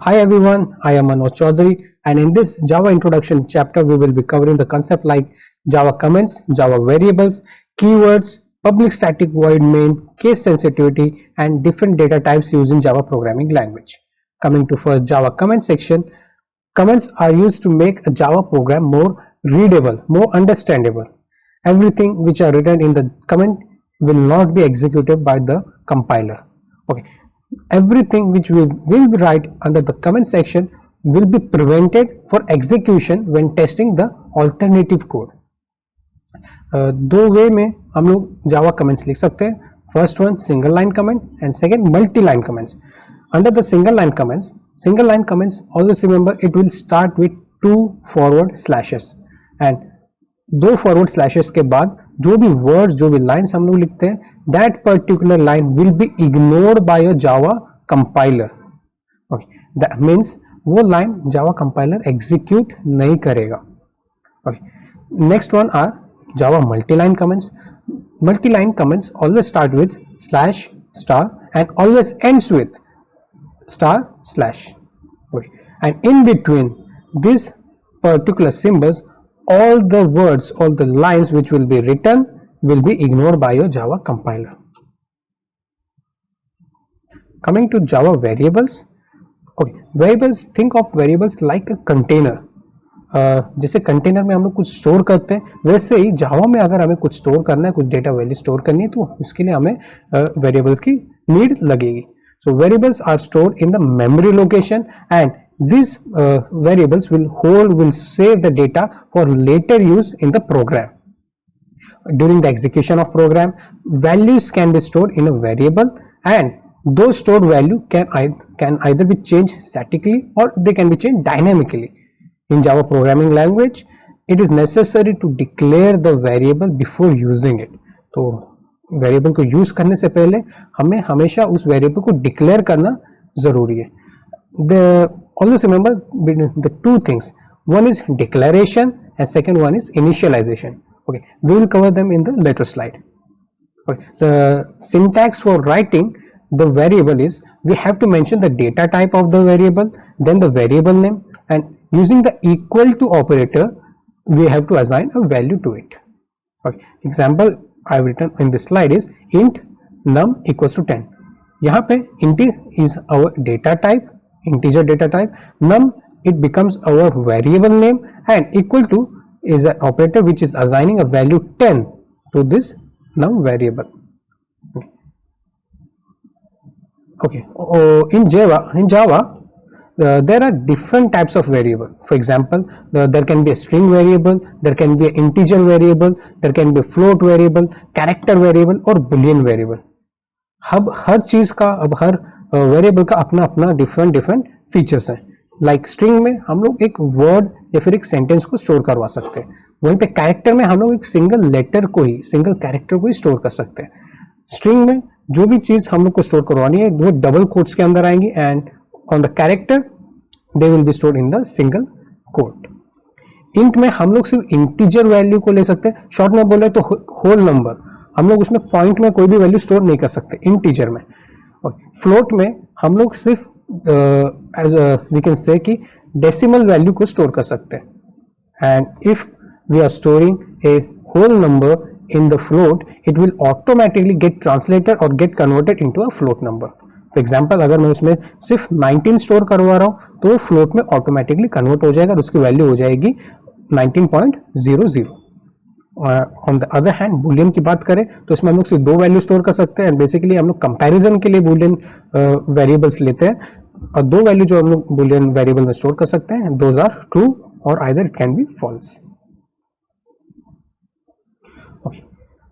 Hi everyone, I am Manoj Chaudhary, and in this Java introduction chapter we will be covering the concept like Java comments, Java variables, keywords, public static void main, case sensitivity and different data types used in Java programming language. Coming to first Java comment section, comments are used to make a Java program more readable, more understandable. Everything which are written in the comment will not be executed by the compiler. Okay, everything which we will be write under the comment section will be prevented for execution when testing the alternative code. दो वे में हम लोग जावा comments लिख सकते हैं. First one single line comment and second multi line comments. Under the single line comments always remember it will start with 2 forward slashes and 2 forward slashes के बाद जो भी वर्ड्स जो भी लाइंस हम लोग लिखते हैं that particular line will be ignored by a Java compiler. Okay, that means वो लाइन जावा कंपाइलर एग्जीक्यूट नहीं करेगा. Okay, next one are Java multi-line comments. Multi-line comments always start with slash star and always ends with star slash. Okay. And in between these particular symbols, all the words, all the lines which will be written will be ignored by your Java compiler. Coming to Java variables. Okay, variables, think of variables like a container. जैसे container में हम लोग कुछ store करते हैं वैसे ही जावा में अगर हमें कुछ स्टोर करना है, कुछ डेटा वैल्यू स्टोर करनी है तो उसके लिए हमें वेरिएबल्स की नीड लगेगी. So variables are stored in the memory location and this variables will save the data for later use in the program. During the execution of program, values can be stored in a variable and those stored value can either be changed statically or they can be changed dynamically. In Java programming language, it is necessary to declare the variable before using it. तो variable को use करने से पहले हमें हमेशा उस variable को declare करना जरूरी है. Always remember the two things. One is declaration and second one is initialization. Okay, we will cover them in the later slide. Okay, the syntax for writing the variable is we have to mention the data type of the variable, then the variable name, and using the equal to operator we have to assign a value to it. Okay, example I have written in this slide is int num equals to 10. यहाँ पे int is our data type, integer data type. Num it becomes our variable name and equal to is an operator which is assigning a value 10 to this num variable. Okay, in Java there are different types of variable. For example, there can be a string variable, there can be an integer variable, there can be a float variable, character variable और boolean variable. अब हर चीज का, अब हर variable का अपना अपना different features हैं. Like string में हम लोग एक वर्ड या फिर एक सेंटेंस को स्टोर करवा सकते हैं. वहीं पे कैरेक्टर में हम लोग एक सिंगल लेटर को ही, सिंगल कैरेक्टर को ही स्टोर कर सकते हैं. स्ट्रिंग में जो भी चीज हम लोग को स्टोर करवानी है वो डबल कोट्स के अंदर आएंगी and on the character they will be stored in the single quote. int में हम लोग सिर्फ इंटीजर वैल्यू को ले सकते हैं. शॉर्ट में बोले तो होल नंबर, हम लोग उसमें पॉइंट में कोई भी वैल्यू स्टोर नहीं कर सकते इंटीजर में. और फ्लोट में हम लोग सिर्फ वी कैन से कि डेसिमल वैल्यू को स्टोर कर सकते हैं. And if we are storing a whole number in the float, it will automatically get translated or get converted into a float number. For example, अगर मैं उसमें सिर्फ 19 store करवा रहा हूँ तो फ्लोट में ऑटोमेटिकली कन्वर्ट हो जाएगा और उसकी वैल्यू हो जाएगी 19.00. On the other hand Boolean की बात करें तो इसमें हम लोग सिर्फ 2 वैल्यू स्टोर कर सकते हैं एंड बेसिकली हम लोग कंपैरिजन के लिए बुलियन वेरिएबल्स लेते हैं और 2 वैल्यू जो हम लोग बुलियन वेरिएबल में स्टोर कर सकते हैं दोज आर ट्रू और either it can be false.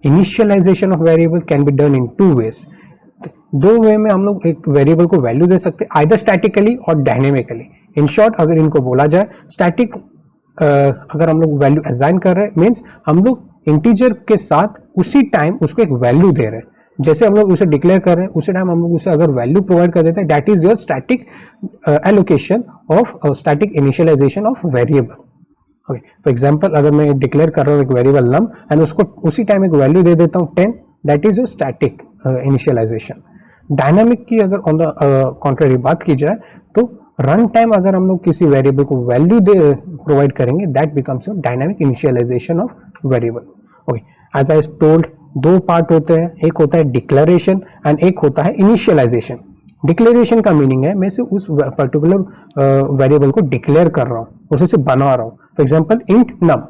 Initialization of variable can be done in 2 ways. 2 way में हम लोग एक वेरिएबल को वैल्यू दे सकते हैं आइदर स्टैटिकली और डायनेमिकली. इन शॉर्ट अगर इनको बोला जाए स्टैटिक अगर हम लोग वैल्यू असाइन कर रहे हैं मींस हम लोग इंटीजर के साथ उसी टाइम उसको एक वैल्यू दे रहे हैं. जैसे हम लोग उसे डिक्लेयर कर रहे हैं उसी टाइम हम लोग उसे अगर वैल्यू प्रोवाइड कर देते हैं that is your static allocation of static initialization of variable. Okay, for example अगर मैं डिक्लेयर कर रहा हूँ एक वेरिएबल नम एंड उसको उसी टाइम एक वैल्यू दे देता हूँ 10, that is your static initialization. Dynamic की अगर ऑन द कॉन्ट्ररी बात की जाए तो रन टाइम अगर हम लोग किसी वेरिएबल को वैल्यू दे प्रोवाइड करेंगे, that becomes your dynamic initialization of variable. Okay, as I told, दो पार्ट होते हैं, एक होता है डिक्लेरेशन एंड एक होता है इनिशियलाइजेशन। डिक्लेरेशन का मीनिंग है मैं से उस पर्टिकुलर वेरिएबल को डिक्लेयर कर रहा हूँ, उसे सिर्फ बना रहा हूँ। फॉर एग्जाम्पल इंट नम,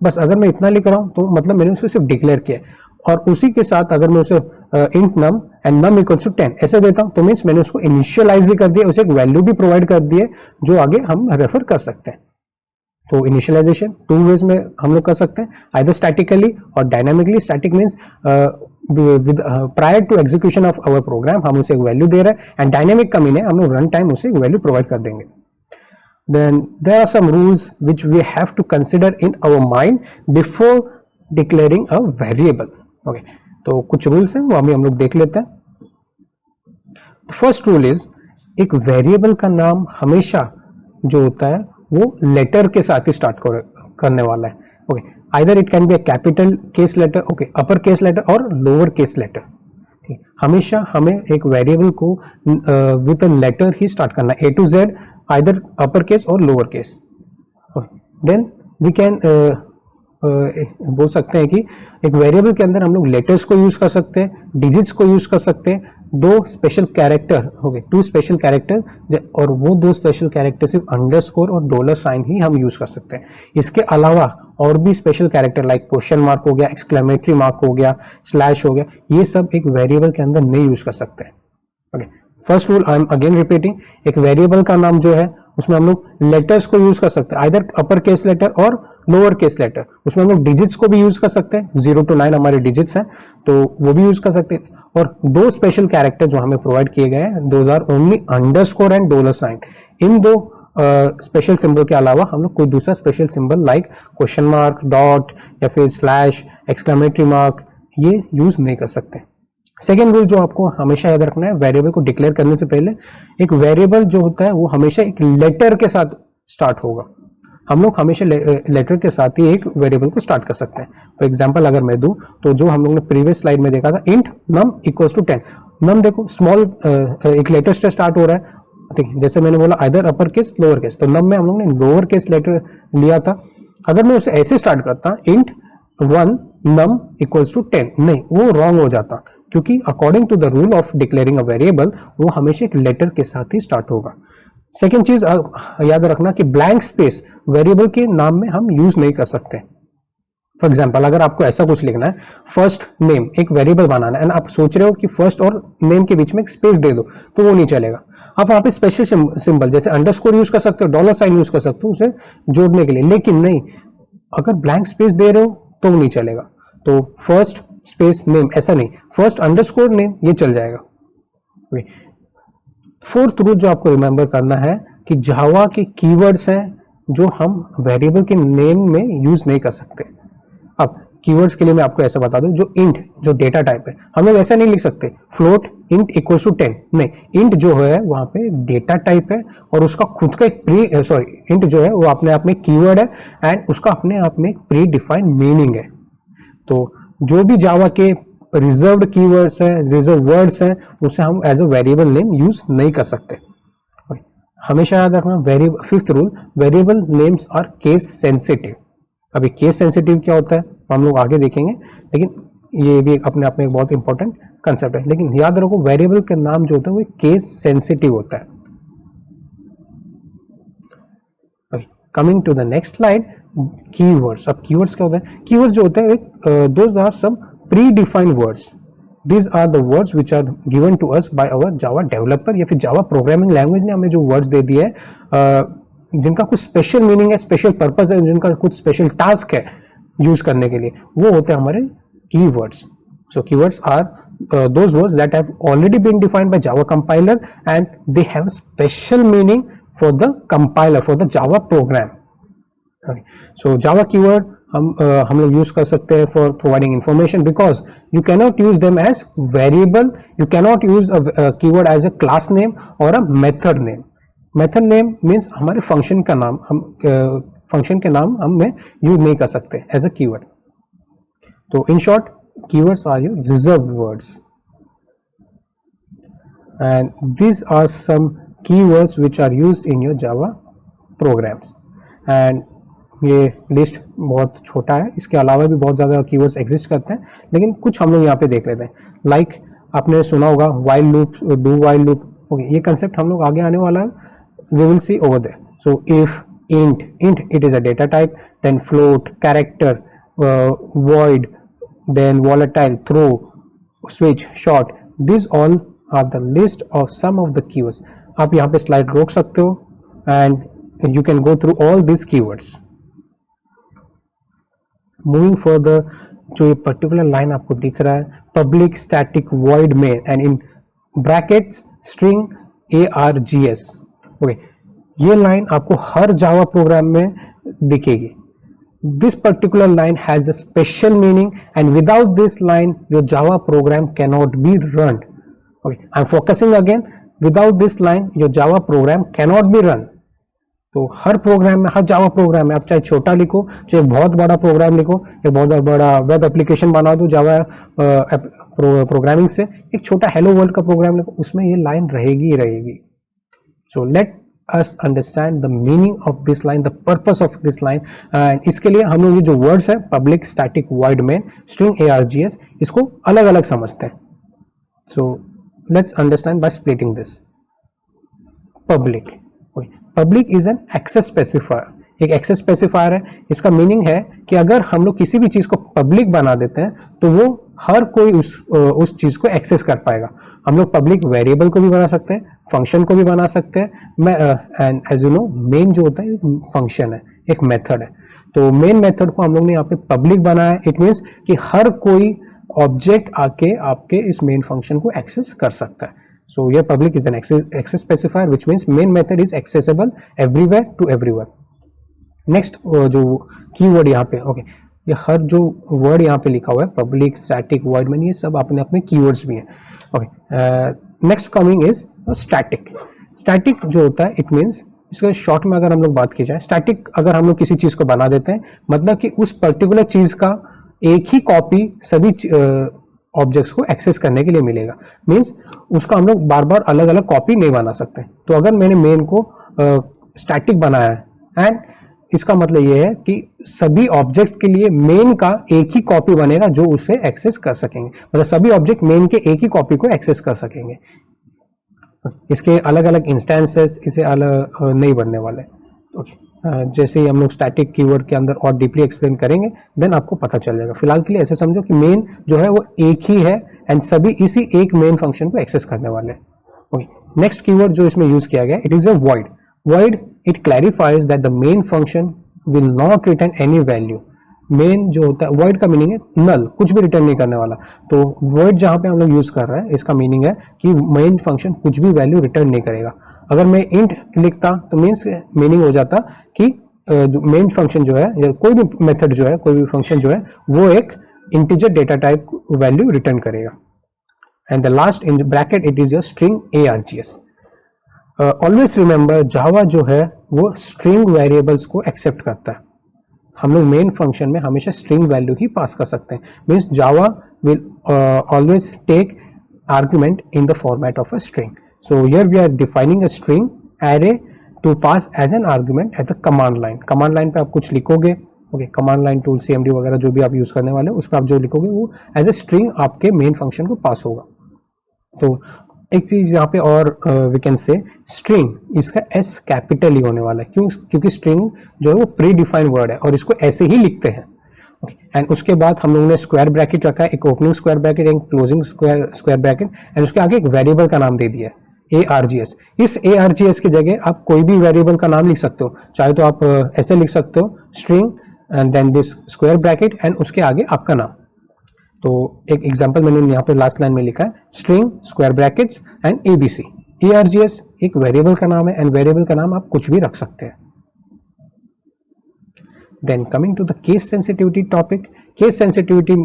बस अगर मैं इतना लिख रहा हूँ तो मतलब मैंने उसे सिर्फ डिक्लेयर किया है। और उसी के साथ अगर मैं उसे int num and num equals to 10 ऐसे देता हूं तो मीन्स मैंने उसको इनिशियलाइज भी कर दिया, उसे एक वैल्यू भी प्रोवाइड कर दी है जो आगे हम रेफर कर सकते हैं। तो इनिशियलाइजेशन टू वेज में हम लोग कर सकते हैं, आइदर स्टैटिकली और dynamically. Static means with prior to execution of our program हम उसे एक वैल्यू दे रहे हैं, एंड डायनामिक का मीन है हम लोग रन टाइम उसे एक वैल्यू प्रोवाइड कर देंगे। Then there are some rules which we have to consider in our mind before declaring a variable. Okay, तो कुछ रूल्स हैं वो अभी हम लोग देख लेते हैं। फर्स्ट रूल इज, एक वेरिएबल का नाम हमेशा जो होता है वो लेटर के साथ ही स्टार्ट करने वाला है। Okay, either it can be a capital case letter, okay, upper case letter और लोअर केस लेटर। हमेशा हमें एक वेरिएबल को विद अ लेटर ही स्टार्ट करना है, A to Z, either upper case और lower case. Then we can बोल सकते हैं कि एक वेरिएबल के अंदर हम लोग लेटर्स को यूज कर सकते हैं, डिजिट्स को यूज कर सकते हैं, दो special character, okay, two special character, और वो दो स्पेशल कैरेक्टर सिर्फ अंडरस्कोर और डॉलर साइन ही हम यूज कर सकते हैं। इसके अलावा और भी special character like question mark हो गया, एक्सक्लेमेटरी मार्क हो गया, स्लैश हो गया, ये सब एक वेरिएबल के अंदर नहीं यूज कर सकते हैं। Okay, first rule I am again repeating, एक वेरिएबल का नाम जो है उसमें हम लोग लेटर्स को यूज कर सकते हैं, आइदर अपर केस लेटर और लोअर केस लेटर। उसमें हम लोग डिजिट्स को भी यूज कर सकते हैं, 0 to 9 हमारे डिजिट्स हैं तो वो भी यूज कर सकते हैं। और दो स्पेशल कैरेक्टर जो हमें प्रोवाइड किए गए हैं, those are only underscore and dollar sign. इन दो स्पेशल सिंबल के अलावा हम लोग कोई दूसरा special symbol like question mark, dot या फिर स्लैश, एक्सक्लेमेटरी मार्क, ये यूज नहीं कर सकते। सेकेंड रूल जो आपको हमेशा याद रखना है, वेरिएबल को डिक्लेयर करने से पहले एक वेरिएबल जो होता है वो हमेशा एक लेटर के साथ स्टार्ट होगा। हम लोग हमेशा लेटर के साथ ही एक वेरिएबल को स्टार्ट कर सकते हैं। फॉर एग्जांपल अगर मैं दूं तो जो हम लोग ने प्रीवियस स्लाइड में देखा था, इंट नम इक्वल्स टू 10, नम देखो स्मॉल एक लेटर से स्टार्ट हो रहा है, ठीक है, जैसे मैंने बोला either upper case lower case, तो नम में हम लोग ने लोअर केस लेटर लिया था। अगर मैं उसे ऐसे स्टार्ट करता इंट 1 नम इक्वल्स टू 10, नहीं, वो रॉन्ग हो जाता, क्योंकि according to the rule of declaring a variable वो हमेशा एक लेटर के साथ ही स्टार्ट होगा। सेकेंड चीज याद रखना कि ब्लैंक स्पेस वेरिएबल के नाम में हम यूज नहीं कर सकते। फॉर एग्जाम्पल अगर आपको ऐसा कुछ लिखना है, फर्स्ट नेम, एक वेरिएबल बनाना है एंड आप सोच रहे हो कि फर्स्ट और नेम के बीच में एक स्पेस दे दो, तो वो नहीं चलेगा। आप वहां पे स्पेशल सिंबल जैसे अंडरस्कोर यूज कर सकते हो, डॉलर साइन यूज कर सकते हो उसे जोड़ने के लिए, लेकिन नहीं, अगर ब्लैंक स्पेस दे रहे हो तो वो नहीं चलेगा। तो फर्स्ट स्पेस नेम ऐसा नहीं, फर्स्ट अंडरस्कोर नेम ये चल जाएगा। फोर्थ रूल जो आपको रिमेंबर करना है कि जावा के कीवर्ड्स हैं जो हम वेरिएबल के नेम में यूज नहीं कर सकते। अब कीवर्ड्स के लिए मैं आपको ऐसा बता दूं, जो इंट जो डेटा टाइप है हम लोग ऐसा नहीं लिख सकते फ्लोट इंट इक्वल टू 10, नहीं, इंट जो है वहां पे डेटा टाइप है और उसका खुद का एक इंट जो है वो अपने आप में कीवर्ड है एंड उसका अपने आप में एक प्री डिफाइंड मीनिंग है। तो जो भी जावा के रिजर्व्ड कीवर्ड्स हैं, रिजर्व वर्ड्स हैं, उसे हम as a variable name use नहीं कर सकते। हमेशा याद रखना variable, fifth rule, variable names are case sensitive. अभी केस सेंसिटिव क्या होता है हम लोग आगे देखेंगे, लेकिन ये भी अपने आप में एक बहुत इंपॉर्टेंट कंसेप्ट है। लेकिन याद रखो वेरिएबल का नाम जो होता है वो केस सेंसिटिव होता है। Coming to the next slide, keywords. अब कीवर्ड्स क्या होता है? कीवर्ड्स जो होते हैं those are some predefined words. These are the words which are given to us by our Java developer या फिर Java programming language ने हमें जो words दे दिए हैं, जिनका कुछ स्पेशल मीनिंग है, स्पेशल पर्पस है, जिनका कुछ स्पेशल टास्क है यूज करने के लिए, वो होते हैं हमारे keywords. So keywords are those words that have already been defined by Java compiler and they have special meaning for the compiler, for the Java program. Okay. So Java keyword हम लोग use कर सकते हैं for providing information, because you cannot use them as variable, you cannot use keyword as a class name और a method name. Method name means हमारे function का नाम, हम फंक्शन के नाम हम में यूज नहीं कर सकते एज अ कीवर्ड। तो in short keywords are your reserved words and these are some keywords which are used in your Java programs. And ये लिस्ट बहुत छोटा है, इसके अलावा भी बहुत ज़्यादा कीवर्ड्स एग्जिस्ट करते हैं, लेकिन कुछ हम लोग यहाँ पे देख लेते हैं. लाइक आपने सुना होगा while loop, do while loop. Okay, ये कंसेप्ट हम लोग आगे आने वाला है, we will see over there. So if, int it is a data type, then float, character, void, then volatile, throw, switch, short, these all are the list of some of the keywords. आप यहाँ पे slide रोक सकते हो and you can go through all these keywords. Moving further, जो ये particular line आपको दिख रहा है, public static void main and in brackets string args. Okay, ये लाइन आपको हर जावा प्रोग्राम में दिखेगी. This particular line has a special meaning and without this line your Java program cannot be run. Okay, I'm focusing again. Without this line your Java program cannot be run. तो हर programme में, हर Java program में आप चाहे छोटा लिखो, चाहे बहुत बड़ा प्रोग्राम लिखो, एक बहुत बड़ा वेब एप्लीकेशन बना दो जावा प्रोग्रामिंग से, एक छोटा हेलो वर्ल्ड का प्रोग्राम लिखो, उसमें ये लाइन रहेगी ही रहेगी. So let us understand the meaning of this line, the purpose of this line. And इसके लिए हम लोग ये जो words है public static void main string args, इसको अलग अलग समझते हैं. So let's understand by splitting this. Public, okay. Public is an access specifier. एक access specifier है. इसका meaning है कि अगर हम लोग किसी भी चीज को public बना देते हैं तो वो हर कोई उस चीज को एक्सेस कर पाएगा. हम लोग पब्लिक वेरिएबल को भी बना सकते हैं, फंक्शन को भी बना सकते हैं. And as you know main जो होता है फंक्शन है, एक मेथड है. तो मेन मेथड को हम लोग ने यहाँ पे पब्लिक बनाया है. इट मीन्स कि हर कोई ऑब्जेक्ट आके आपके इस मेन फंक्शन को एक्सेस कर सकता है. सो ये public is an access specifier which means main method is accessible everywhere to everywhere. Next जो कीवर्ड यहाँ पे, ओके, ये हर जो वर्ड यहाँ पे लिखा हुआ है पब्लिक, स्टैटिक, वॉइड मेन, ये सब अपने अपने कीवर्ड्स भी हैं. Okay, next coming is static. Static जो होता है इट मीन्स, इसका शॉर्ट में अगर हम लोग बात की जाए, स्टैटिक अगर हम लोग किसी चीज को बना देते हैं, मतलब कि उस पर्टिकुलर चीज का एक ही कॉपी सभी ऑब्जेक्ट्स को एक्सेस करने के लिए मिलेगा. मीन्स उसका हम लोग बार बार अलग अलग कॉपी नहीं बना सकते. तो अगर मैंने मेन को स्टैटिक बनाया है एंड इसका मतलब ये है कि सभी ऑब्जेक्ट्स के लिए मेन का एक ही कॉपी बनेगा जो उसे एक्सेस कर सकेंगे, मतलब सभी ऑब्जेक्ट मेन के एक ही कॉपी को एक्सेस कर सकेंगे. इसके अलग अलग इंस्टेंसेस इसे अलग नहीं बनने वाले. जैसे ही हम लोग स्टैटिक कीवर्ड के अंदर और डीपली एक्सप्लेन करेंगे देन आपको पता चल जाएगा. फिलहाल के लिए ऐसे समझो कि मेन जो है वो एक ही है एंड सभी इसी एक मेन फंक्शन को एक्सेस करने वाले हैं. ओके, नेक्स्ट कीवर्ड जो इसमें यूज किया गया, it is a void. Void, it clarifies that the main function will not return any value. Main जो होता है, void का मीनिंग है null, कुछ भी रिटर्न नहीं करने वाला. तो void जहाँ पे हम लोग यूज कर रहे हैं, इसका मीनिंग है कि main फंक्शन कुछ भी वैल्यू रिटर्न नहीं करेगा. अगर मैं int लिखता तो मीन्स मीनिंग हो जाता कि मेन फंक्शन जो है या कोई भी मेथड जो है, कोई भी फंक्शन जो है वो एक integer data type value return करेगा. And the last in bracket it is your string args. Always remember, Java जो है वो स्ट्रिंग वेरिएबल्स को एक्सेप्ट करता है. हम लोग मेन फंक्शन में हमेशा स्ट्रिंग वैल्यू ही पास कर सकते हैं. Means Java will always take argument in the format of a string. So here we are defining a string array to pass as an argument at the command line. Command line पे आप कुछ लिखोगे. Okay, command line tool, CMD वगैरह जो भी आप use करने वाले हो, उस पर आप जो लिखोगे वो एज ए स्ट्रिंग आपके मेन फंक्शन को पास होगा. तो एक चीज यहाँ पे और वी कैन से स्ट्रिंग, इसका S कैपिटल ही होने वाला है. क्यों? क्योंकि स्ट्रिंग जो है वो प्री डिफाइंड वर्ड है और इसको ऐसे ही लिखते हैं. एंड उसके बाद हम लोगों ने स्क्वायर ब्रैकेट रखा है, एक ओपनिंग स्क्वायर ब्रैकेट, एक क्लोजिंग स्क्वायर ब्रैकेट, एंड उसके आगे एक वेरिएबल का नाम दे दिया है args. इस args की जगह आप कोई भी वेरिएबल का नाम लिख सकते हो. चाहे तो आप ऐसे लिख सकते हो, string and then this square bracket and उसके आगे आपका नाम. तो एक एग्जांपल मैंने यहाँ पे लास्ट लाइन में लिखा है, string square brackets and ABC. args एक वेरिएबल का नाम है एंड वेरिएबल का नाम आप कुछ भी रख सकते हैं. Then coming to the case sensitivity topic. Case sensitivity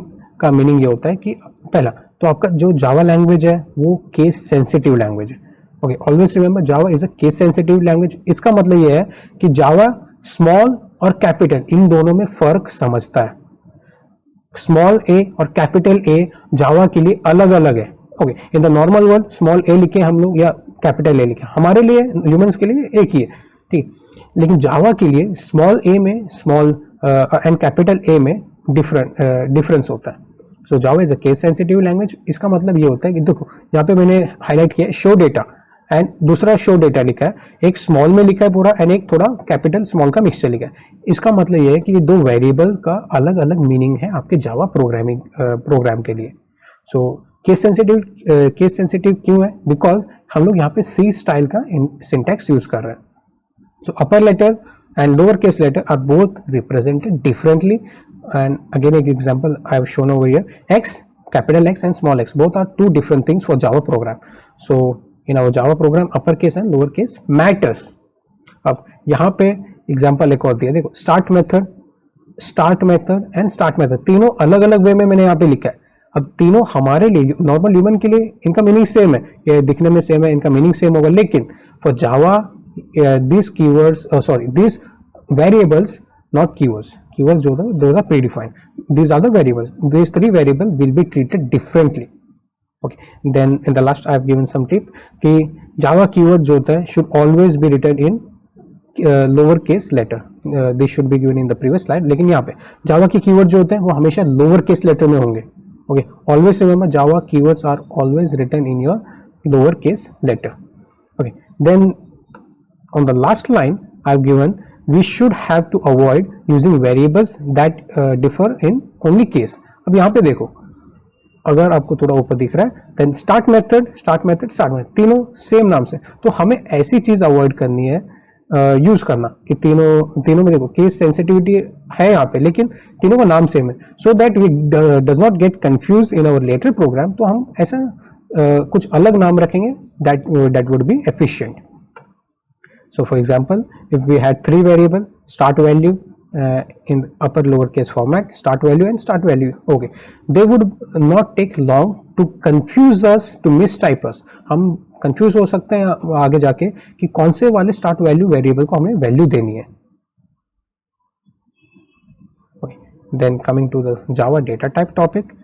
का मीनिंग ये होता है कि पहला तो आपका जो जावा लैंग्वेज है वो केस सेंसिटिव लैंग्वेज है. Okay, always remember Java is a case sensitive language. इसका मतलब ये है कि जावा स्मॉल और कैपिटल इन दोनों में फर्क समझता है. स्मॉल ए और कैपिटल ए जावा के लिए अलग अलग है. Okay, in the normal word small A लिखे हम लोग या कैपिटल ए लिखा, हमारे लिए ह्यूमंस के लिए एक ही है, ठीक। लेकिन जावा के लिए स्मॉल ए में स्मॉल एंड कैपिटल ए में डिफरेंस होता है। So Java is a case sensitive language. इसका मतलब ये होता है कि देखो यहाँ पे मैंने हाईलाइट किया शो डेटा एंड दूसरा शो डेटा लिखा है, एक स्मॉल में लिखा है पूरा एंड एक थोड़ा कैपिटल स्मॉल का मिक्सचर लिखा है। इसका मतलब ये है कि ये दो वेरिएबल का अलग अलग मीनिंग है आपके जावा प्रोग्राम के लिए। सो केस सेंसिटिव क्यों है? बिकॉज हम लोग यहाँ पे सी स्टाइल का सिंटैक्स यूज कर रहे हैं। So upper letter and lower case letter are both represented differently, and again an example I have shown over here. X, capital X and small x, both are two different things for Java program. So in our Java program upper case and lower case matters. अब यहाँ पे example एक और दिया, देखो start method and start method तीनों अलग अलग वे में मैंने यहाँ पे लिखा है। अब तीनों हमारे लिए नॉर्मल ह्यूमन के लिए इनका मीनिंग सेम है, ये दिखने में सेम है, इनका मीनिंग सेम होगा, लेकिन for Java these keywords, these variables, not keywords जो था those are predefined, these are the variables, these three variables will be treated differently. Okay, then in the last I have given some tip कि Java keyword जो होता है should always be written in lower case letter. This should be given in the previous slide, लेकिन यहाँ पे Java की keyword जो होते हैं वो हमेशा lower case letter में होंगे। Okay, always remember Java keywords are always written in your lower case letter. Okay, then on the last line I've given we should have to avoid using variables that differ in only case. अब यहाँ पे देखो अगर आपको थोड़ा ऊपर दिख रहा है then start method तीनों सेम नाम से, तो हमें ऐसी चीज अवॉइड करनी है यूज करना कि तीनों में देखो केस सेंसिटिविटी है यहाँ पे लेकिन तीनों का नाम सेम है, so that we does not get confuse in our later program. तो हम ऐसा कुछ अलग नाम रखेंगे that would be efficient. So for example, if we had three variable start value in upper lowercase format, start value and start value, okay, they would not take long to confuse us, to mistype us. हम confuse हो सकते हैं आगे जाके कि कौन से वाले start value variable को हमें value देनी है। Okay, then coming to the Java data type topic.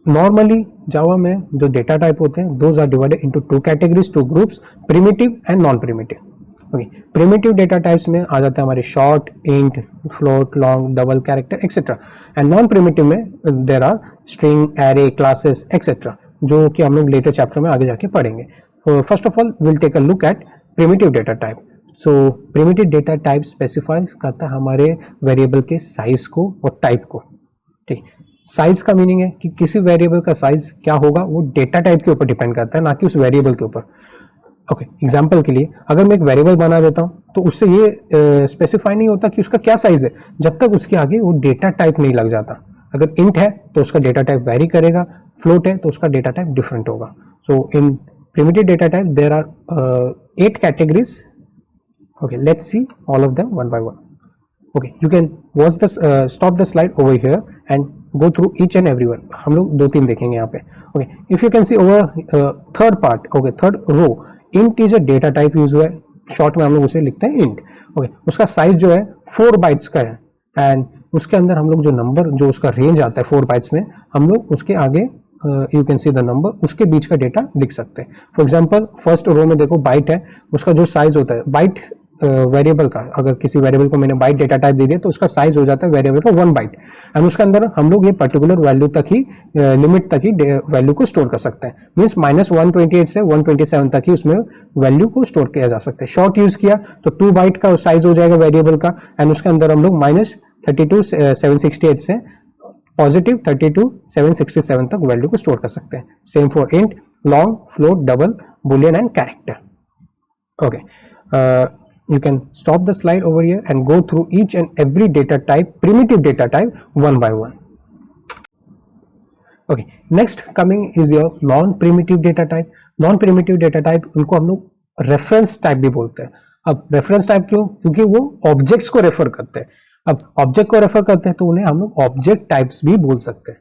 Normally Java में जो data type होते हैं those are divided into two categories, two groups, primitive and non-primitive. Primitive data types में आ जाता है हमारे short, int, float, long, double character etcetera, and non primitive में there are string, array, classes etcetera, जो कि हम लोग लेटर चैप्टर में आगे जाके पढ़ेंगे। First of all will take a look at primitive data type. So primitive data type specify करता है हमारे वेरिएबल के साइज को और टाइप को, ठीक। साइज का मीनिंग है कि किसी वेरिएबल का साइज क्या होगा वो डेटा टाइप के ऊपर डिपेंड करता है, ना कि उस वेरिएबल के ऊपर। ओके, एग्जाम्पल के लिए अगर मैं एक वेरिएबल बना देता हूं तो उससे ये स्पेसिफाई नहीं होता कि उसका क्या साइज है जब तक उसके आगे वो डेटा टाइप नहीं लग जाता। अगर इंट है तो उसका डेटा टाइप वेरी करेगा, फ्लोट है तो उसका डेटा टाइप डिफरेंट होगा। So in primitive data type there are 8 categories. Okay, let's see all of them one by one. Okay, you can watch the stop the slide over here and go through each and every one. हम लोग 2-3 देखेंगे यहाँ पे। Okay, if you can see over third part, okay, third row, int is a data type use हुआ है, short में हम लोग उसे लिखते हैं इंट। ओके, उसका साइज जो है 4 बाइट्स का है एंड उसके अंदर हम लोग जो नंबर, जो उसका रेंज आता है 4 बाइट्स में, हम लोग उसके आगे you can see the number, उसके बीच का डेटा लिख सकते हैं। फॉर एग्जांपल फर्स्ट रो में देखो बाइट है, उसका जो साइज होता है बाइट वेरिएबल का, अगर किसी वेरिएबल को मैंने बाइट डेटा टाइप दे दिया तो उसका साइज हो जाता है वेरिएबल का 1 बाइट, एंड उसके अंदर हम लोग ये पर्टिकुलर वैल्यू तक ही, लिमिट तक ही वैल्यू को स्टोर कर सकते हैं। मींस -128 से 127 तक ही उसमें वैल्यू को स्टोर किया जा सकता है। शॉर्ट यूज किया तो 2 बाइट का साइज हो जाएगा वेरिएबल का, एंड उसके अंदर हम लोग -32 से पॉजिटिव 32 तक वैल्यू को स्टोर कर सकते हैं। Same for int, long, float, double, Boolean and character. Okay, you can stop the slide over here and go through each and every data type, primitive data type, one by one. Okay, next coming is your non-primitive data type. Non-primitive data type उनको हम लोग reference type भी बोलते हैं। अब reference type क्यों? क्योंकि वो objects को refer करते हैं। अब object को refer करते हैं तो उन्हें हम लोग object types भी बोल सकते हैं।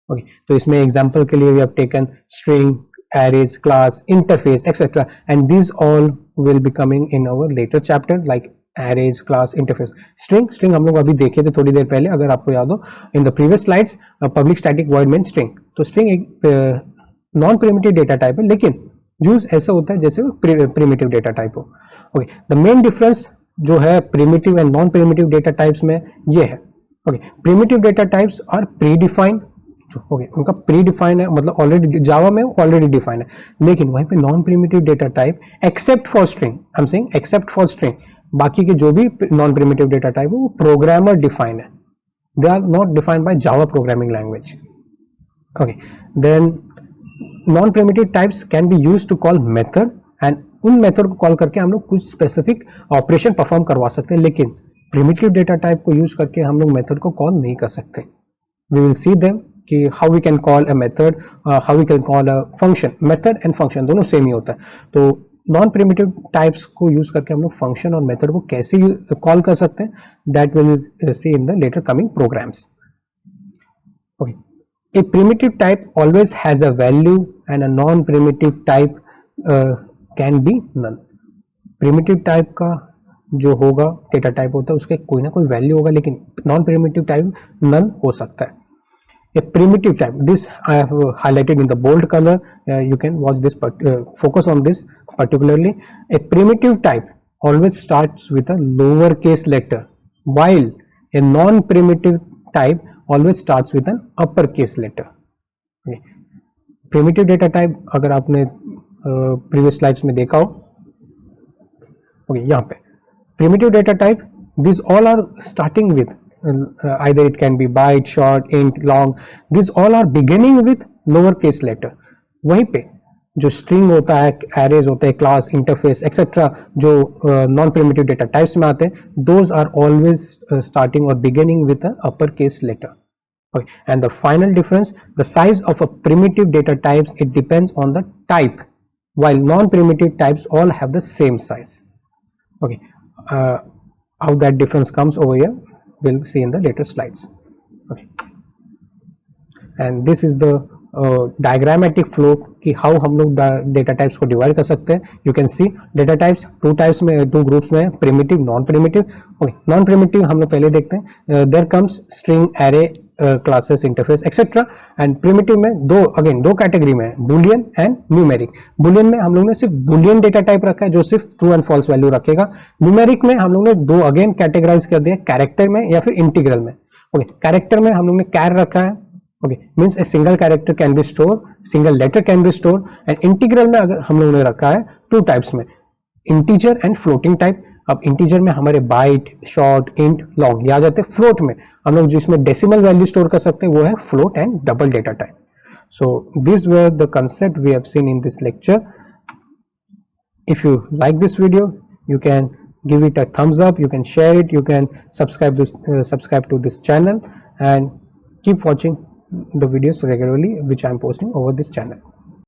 Okay, तो इसमें example के लिए we have taken string, arrays, class, interface, etc. and these all will be coming in our later chapter like arrays, class, interface. String हम लोग अभी देखे थे थोड़ी देर पहले, अगर आपको याद हो, in the previous slides public static void main string। तो string एक नॉन प्रिमिटिव डेटा टाइप है, लेकिन यूज ऐसा होता है जैसे प्रिमिटिव डेटा टाइप हो। ओके, द मेन डिफरेंस जो है primitive and non primitive data types में ये है। Okay, primitive data types are pre defined. Okay, उनका प्री डिफाइन है, मतलब ऑलरेडी जावा में ऑलरेडी डिफाइन है। लेकिन वहीं पे non primitive data type except for string, I am saying except for string, बाकी के जो भी नॉन प्रिमिटिव डेटा टाइप है वो प्रोग्रामर डिफाइन है, they are not defined by Java programming language. Okay, then non primitive types can be use to call method, and उन method को call करके हम लोग कुछ स्पेसिफिक ऑपरेशन परफॉर्म करवा सकते हैं, लेकिन प्रिमिटिव डेटा टाइप को यूज करके हम लोग मेथड को कॉल नहीं कर सकते। वी विल सी देम कि how we can call a method, how we can call a function. Method and function दोनों सेम ही होता है, तो नॉन प्रिमिटिव टाइप्स को यूज करके हम लोग फंक्शन और मेथड को कैसे कॉल कर सकते हैं, that will see in the later coming programs. Okay, a primitive type always has a value and a non-primitive type can be null। primitive type का जो होगा डेटा टाइप होता है उसके कोई ना कोई वैल्यू होगा, लेकिन नॉन प्रिमिटिव टाइप नल हो सकता है। A primitive type, this I have highlighted in the bold color, you can watch this, but focus on this particularly. A primitive type always starts with a lowercase letter, while a non-primitive type always starts with an uppercase letter। okay, primitive data type अगर आपने previous slides में देखा हो, okay, यहाँ पे primitive data type, these all are starting with either it can be byte, short, int, long, these all are beginning with lowercase letter। वहीं पे जो स्ट्रिंग होता है, एरेज होते हैं, क्लास, इंटरफेस एक्सेट्रा, जो नॉन प्रिमिटिव डेटा टाइप्स में आते हैं, दोज आर ऑलवेज स्टार्टिंग और beginning with a upper case letter. Okay, and the final difference, the size of a primitive data types, it depends on the type, while non-primitive types all have the same size। Okay, how that difference comes over here we'll see in the later slides। Okay, and this is the diagrammatic flow कि how हम लोग data types को divide कर सकते हैं। You can see data types two types में, two groups में, primitive, non primitive. Okay, non primitive हम लोग पहले देखते हैं, there comes string, array, classes, interface etcetera. And primitive में दो कैटेगरी में, बुलियन एंड न्यूमेरिक। बुलियन में हम लोग ने सिर्फ बुलियन डेटा टाइप रखा है जो सिर्फ ट्रू एंड फॉल्स वैल्यू रखेगा। न्यूमेरिक में हम लोग ने दो अगेन कैटेगराइज कर दिया, कैरेक्टर में या फिर इंटीग्रल में। ओके, कैरेक्टर में हम लोग ने कैर रखा है। Okay, means a single character can be stored, single letter can be stored, and integral में अगर हम लोगों ने रखा है टू टाइप्स में, integer and floating type। अब integer में हमारे byte, short, int, long ये आ जाते हैं। float में हम लोग जिसमें decimal value store कर सकते हैं वो है float and double data type। So these were the concept we have seen in this lecture। If you like this video, you can give it a thumbs up, you can share it, you can subscribe to this channel, and keep watching the videos regularly which I am posting over this channel।